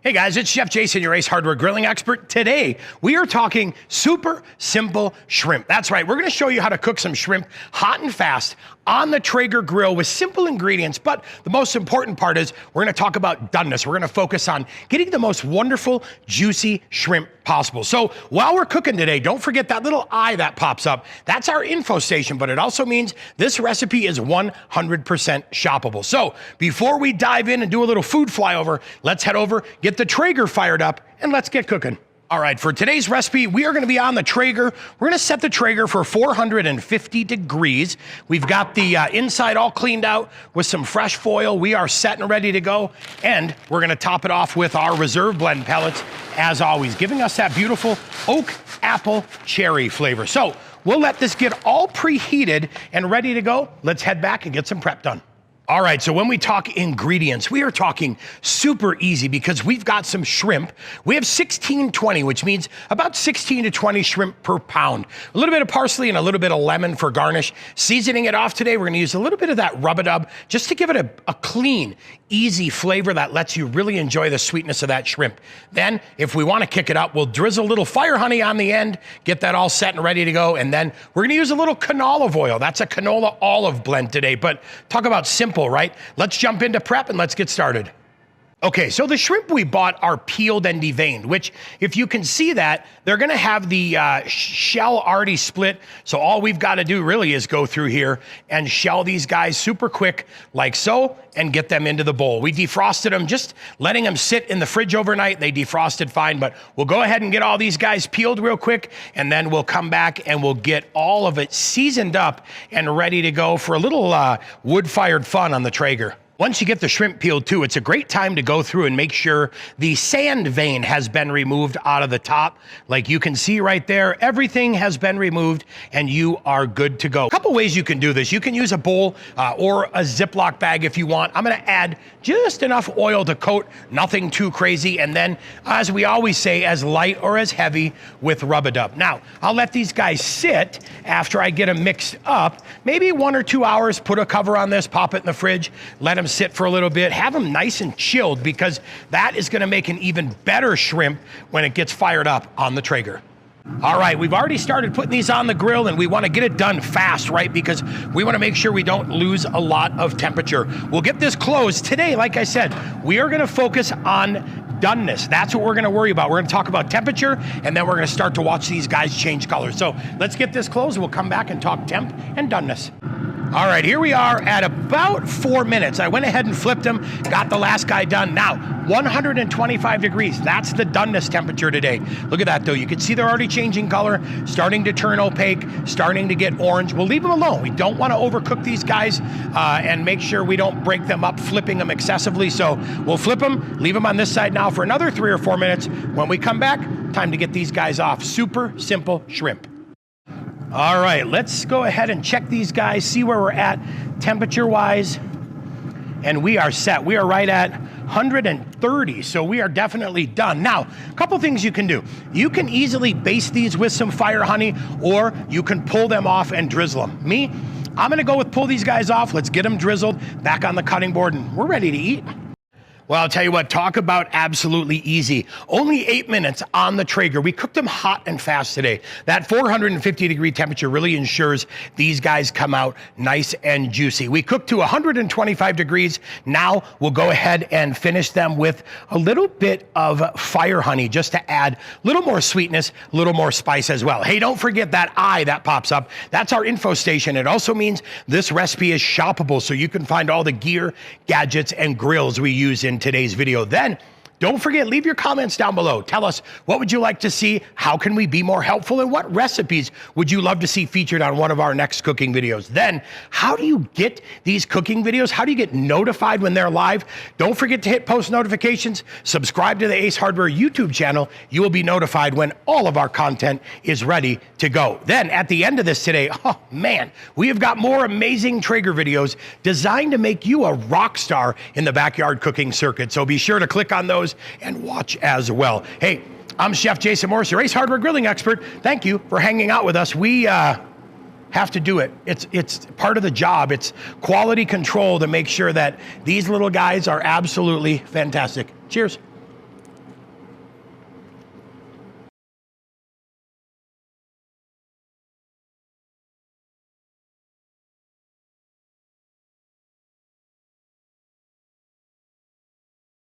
Hey guys, it's Chef Jason, your Ace Hardware grilling expert. Today, we are talking super simple shrimp. That's right, we're gonna show you how to cook some shrimp hot and fast on the Traeger Grill with simple ingredients, but the most important part is we're gonna talk about doneness. We're gonna focus on getting the most wonderful, juicy shrimp possible. So while we're cooking today, don't forget that little eye that pops up. That's our info station, but it also means this recipe is 100% shoppable. So before we dive in and do a little food flyover, let's head over, get the Traeger fired up, and let's get cooking. All right, for today's recipe, we are gonna be on the Traeger. We're gonna set the Traeger for 450 degrees. We've got the inside all cleaned out with some fresh foil. We are set and ready to go. And we're gonna top it off with our reserve blend pellets, as always, giving us that beautiful oak, apple, cherry flavor. So we'll let this get all preheated and ready to go. Let's head back and get some prep done. All right, so when we talk ingredients, we are talking super easy because we've got some shrimp. We have 16-20, which means about 16 to 20 shrimp per pound. A little bit of parsley and a little bit of lemon for garnish. Seasoning it off today, we're gonna use a little bit of that rub-a-dub just to give it a clean, easy flavor that lets you really enjoy the sweetness of that shrimp. Then, if we wanna kick it up, we'll drizzle a little fire honey on the end, get that all set and ready to go, and then we're gonna use a little canola oil. That's a canola olive blend today, but talk about simple, right? Let's jump into prep and let's get started. Okay, so the shrimp we bought are peeled and deveined, which if you can see that, they're gonna have the shell already split. So all we've gotta do really is go through here and shell these guys super quick, like so, and get them into the bowl. We defrosted them, just letting them sit in the fridge overnight. They defrosted fine, but we'll go ahead and get all these guys peeled real quick, and then we'll come back and we'll get all of it seasoned up and ready to go for a little wood-fired fun on the Traeger. Once you get the shrimp peeled too, it's a great time to go through and make sure the sand vein has been removed out of the top. Like you can see right there, everything has been removed and you are good to go. A couple ways you can do this. You can use a bowl or a Ziploc bag if you want. I'm gonna add just enough oil to coat, nothing too crazy. And then, as we always say, as light or as heavy with rub-a-dub. Now, I'll let these guys sit after I get them mixed up. Maybe 1 or 2 hours, put a cover on this, pop it in the fridge, let them sit for a little bit, have them nice and chilled because that is gonna make an even better shrimp when it gets fired up on the Traeger. All right, we've already started putting these on the grill and we wanna get it done fast, right? Because we wanna make sure we don't lose a lot of temperature. We'll get this closed. Today, like I said, we are gonna focus on doneness. That's what we're gonna worry about. We're gonna talk about temperature and then we're gonna start to watch these guys change colors. So let's get this closed and we'll come back and talk temp and doneness. All right, here we are at about 4 minutes. I went ahead and flipped them, got the last guy done. Now, 125 degrees, that's the doneness temperature today. Look at that though, you can see they're already changing color, starting to turn opaque, starting to get orange. We'll leave them alone. We don't wanna overcook these guys and make sure we don't break them up, flipping them excessively. So we'll flip them, leave them on this side now for another 3 or 4 minutes. When we come back, time to get these guys off. Super simple shrimp. All right, let's go ahead and check these guys, see where we're at temperature-wise, and we are set. We are right at 130, so we are definitely done. Now, a couple things you can do. You can easily baste these with some fire honey, or you can pull them off and drizzle them. Me, I'm gonna go with pull these guys off. Let's get them drizzled, back on the cutting board, and we're ready to eat. Well, I'll tell you what, talk about absolutely easy. Only 8 minutes on the Traeger. We cooked them hot and fast today. That 450 degree temperature really ensures these guys come out nice and juicy. We cooked to 125 degrees. Now we'll go ahead and finish them with a little bit of fire honey just to add a little more sweetness, a little more spice as well. Hey, don't forget that eye that pops up. That's our info station. It also means this recipe is shoppable, so you can find all the gear, gadgets, and grills we use in today's video. Then don't forget, leave your comments down below. Tell us, what would you like to see? How can we be more helpful? And what recipes would you love to see featured on one of our next cooking videos? Then, how do you get these cooking videos? How do you get notified when they're live? Don't forget to hit post notifications, subscribe to the Ace Hardware YouTube channel. You will be notified when all of our content is ready to go. Then, at the end of this today, oh man, we have got more amazing Traeger videos designed to make you a rock star in the backyard cooking circuit. So be sure to click on those and watch as well. Hey, I'm Chef Jason Morris, your Ace Hardware grilling expert. Thank you for hanging out with us. We have to do it. It's part of the job. It's quality control to make sure that these little guys are absolutely fantastic. Cheers.